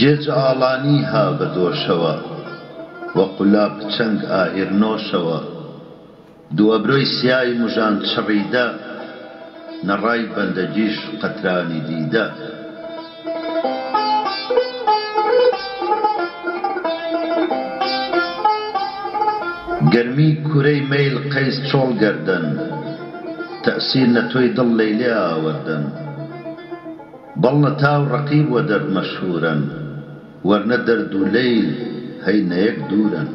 جێج ئاڵانی ها بە دۆشەوە وە قولاب چەنگ ئائیرنۆشەوە دوو ئەبرۆی سیای موژان چڕیدە نەڕای بەندەگیش قەترانی دیدە گەرمی کوورەی مەیل قەیس چۆڵ گەردەن تەئسیر نەتۆی دڵ لەیلێ ئاوەردەن بەڵنە تاو ڕەقیب وە دەرد مەشهورن وەرنە دەرد و لەیل هەی نەیەک دوورن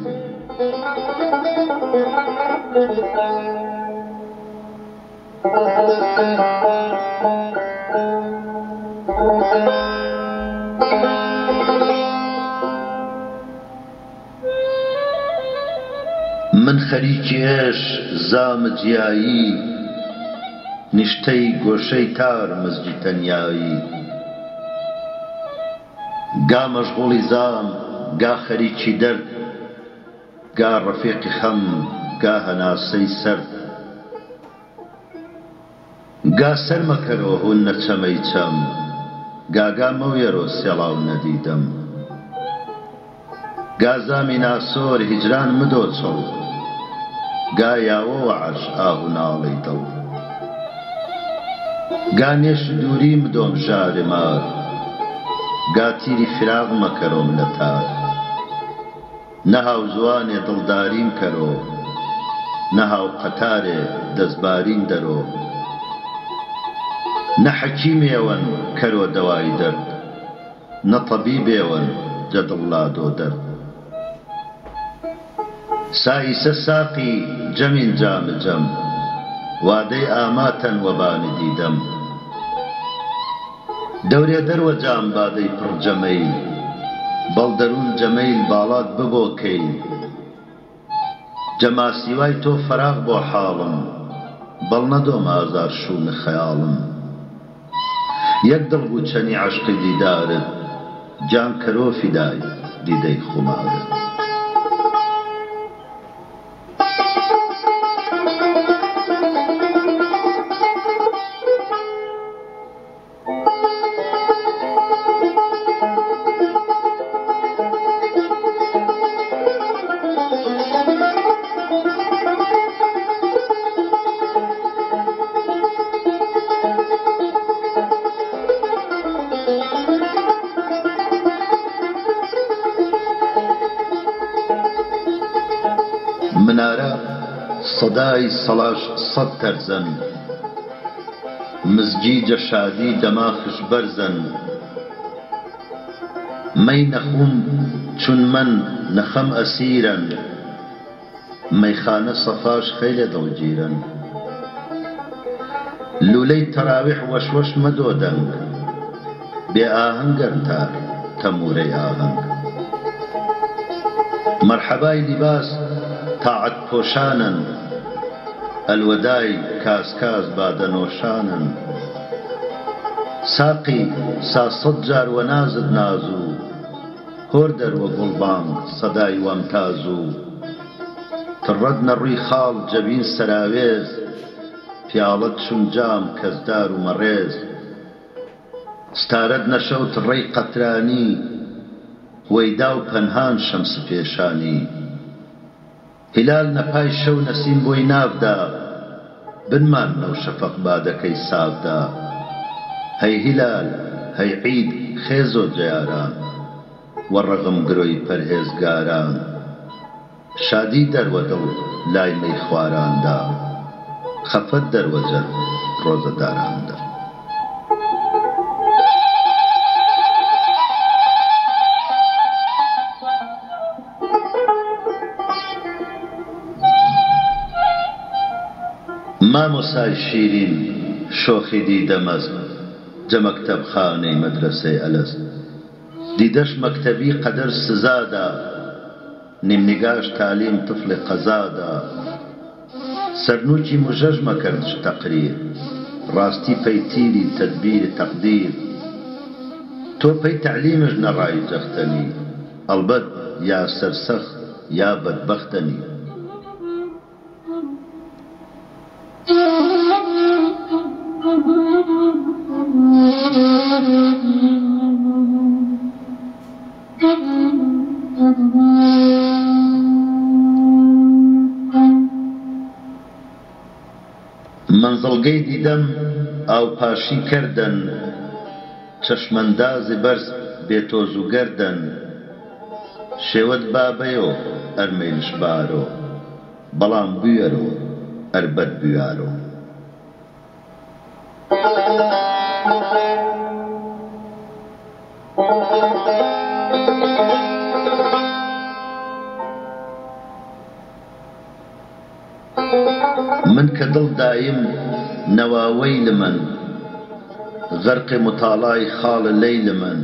من خەریکی ئێش زامە جیایی نیشتەی گۆشەی تار مزجی تەنیایی گا مەشغوڵی زام گا خەریکی دەرد گا ڕەفیقی خەم گا هەناسەی سەرد گا سەرمەکەرەوە هون نەچەمەی چەم گاگا مەوێرۆ سێڵاو نەدیدەم گا زامی ناسۆر هیجران مدۆ چۆڵ گا یاوە وەعەش ئاهو ناڵەی دڵ گا نێش دووری مدۆم ژارێ مار گا تیری فراغ مەکەرۆم لە تار نەهاو زوانێ دڵداریم کەرۆ نەهاو قەتارێ دەستباریم دەرۆ نە حەکیمێوەن کەرۆ دەوای دەرد نە تەبیبێوەن جەدڵڵادۆ دەرد سایسە ساقی جەمین جامە جەم وادەی ئاماتەن وەبانی دیدەم دەورێ دەروە جام بادەی پڕ جەمەیل بەڵدەروون جەمەیل باڵات ببۆکەی جەماسیوای تۆ فەراغ بۆ حاڵم بەڵ نەدۆم ئازار شوونە خەیاڵم یەک دڵ بوو چەنی عەشقی دیدارت جان کەرۆ فیدای دیدەی خومارت منارە سەدای سەلاش سەد تەرزەن مزگیجە شادی دەماخش بەرزەن مەی نەخوم چون من نەخەم ئەسیرەن مەیخانە سەفاش خەیلە دڵگیرن لولەی تەراویح وەشوەش مەدۆ دەنگ بێ ئاهەنگەن تار تەمورەی ئاهەنگ مەرحەبای لیباس تاعەت پۆشانن ئەلوەدای کاسکاس بادەنۆشانن ساقی ساسەد جار وەنازت نازوو هۆر دەروە گوڵبانگ سەدای وەمتازوو تڕەت نەڕووی خاڵ جەبین سەراوێز پیاڵەت چون جام کەسدار و مەڕێز ستارەت نەشەوت ڕێی قەترانی وەیدا و پەنهان شەمس پێشانی هلال نەپای شەو نەسیم بۆی ناودا بنمان نەو شەفەق بادەکەی ساودا هەی هلال هەی عید خێزۆ جیاران وەڕەغم گرۆی پەرهێزگاران شادی دەروە دڵ لای مەی خواراندا خەفەت دەروە جەر ڕۆزەداراندا مامۆسای شیرین شۆخی دیدە مەزن جە مەکتەبخانەی مەدرسەی ئەلەست دیدەش مەکتەبی قەدەر سزادا نیمنیگاش تالیم طفڵی قەزادا سەرنووکی موژەژ مەکردش تەقریر ڕاستی پەی تیری تەدبیری تەقدیر تۆ پەی تەعلیمش نەڕای جەختەنی ئەڵبەت یا سەرسەخت یا بەدبەختەنی منزڵگەی دیدەم ئاو پاشی کردن چەشمەندازی بەرز بێتۆز و گەردن شێوەت بابەیۆ ئەرمەیلش بارۆ بەڵام بوێرۆ ئەربەت بویارۆ من کە دڵ دایم نەواوەی لە من غەرقی متاڵای خاڵە لەی لە من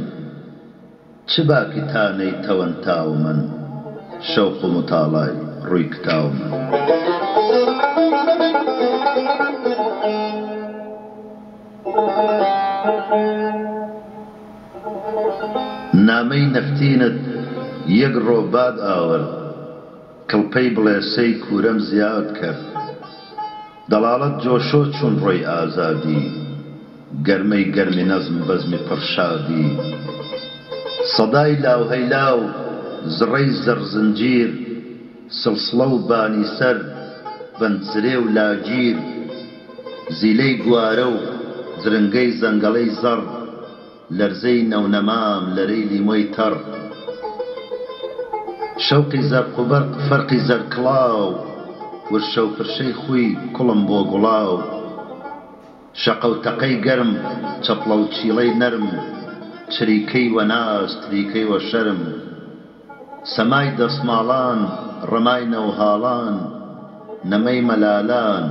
چ باکی تانەی تەوەنتاو من شەوق و متاڵای ڕووی کتاو من نامەی نەفتینت یەک ڕۆباد ئاورد کڵپەی بڵێسەی کوورەم زیاد کرد دەڵاڵەت جۆشۆ چوون ڕۆی ئازادی گەرمەی گەرمی نەزم بەزمی پڕشادی سەدای لاوهەیلاو زڕەی زەرزنجیر سڵسڵە و بانی سەر بەنجرێ و لاگیر زیلەی گوارە و جرنگەی زەنگەڵەی زەڕ لەرزەی نەونەمام لەرەی لیمۆی تەڕ شەوقی زەرق و بەرق فەرقی زەرکڵاو ورشە و فرشەی خوی کوڵم بۆ گوڵاو شەقە و تەقەی گەرم چەپڵە و چیڵەی نەرم چریکەی وەناز تریکەی وە شەرم سەمای دەسماڵان ڕەمای نەوهاڵان نەمەی مەلالان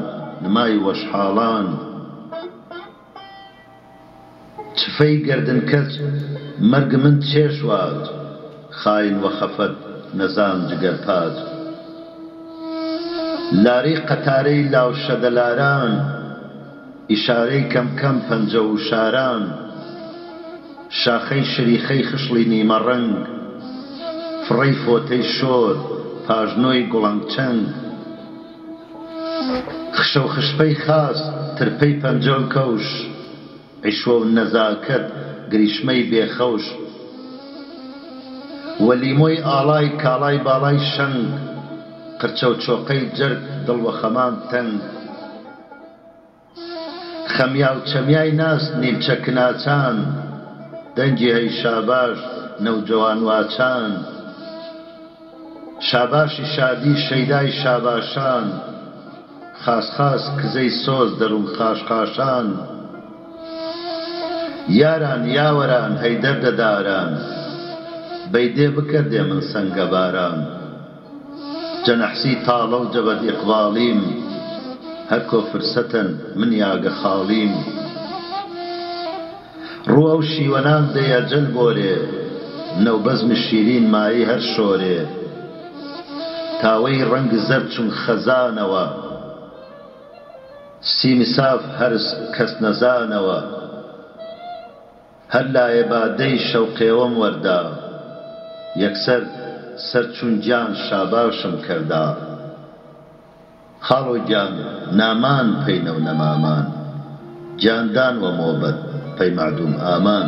نمای وەشحاڵان چفەی گەردنکەچ مەرگ من چێشوات خاین وە خەفەت نەزان جگەرپات لاری قەتارەی لاوشەدەلاران ئیشارەی کەمکەم پەنجە و شاران شاخەی شریخەی خشڵی نیمە ڕەنگ فڕەی فۆتەی شۆر پاژنۆی گوڵەنگ چەنگ خشە و خشپەی خاس ترپەی پەنجە و کەوش عیشوە و نەزاکەت گریشمەی بێخەوش وەلیمۆی ئاڵای کاڵای باڵای شەنگ قرچە و چۆقەی جەرگ دڵ وە خەمان تەنگ خەمیا و چەمیای ناس نیمچە کناچان دەنگی هەی شاباش نەوجەوان واچان شاباشی شادی شەیدای شاباشان خاس کزەی سۆز دەروون خاشخاشان یاران یاوەران هەیدەر دەداران بەیدێ بکردێ من سەنگە باران جەنەحسی تاڵە و جەبەد ئیقباڵیم هەر کۆ فرسەتەن من یاگە خاڵیم ڕوو ئەو شیوەنان دەیە جەل بۆرێ نەوبەزمی شیرین مایی هەر شۆرێ تاوەی ڕەنگ زەر چون خەزانەوە سیمی ساف هەرس کەس نەزانەوە هەر لایە بادەی شەوقێوەم وەردا یەکسەر سەر چون گیان شاباشم کردا خاڵۆ گیان نامان پەینە و نەمامان گیاندان وە مۆبەت پەی معدوم ئامان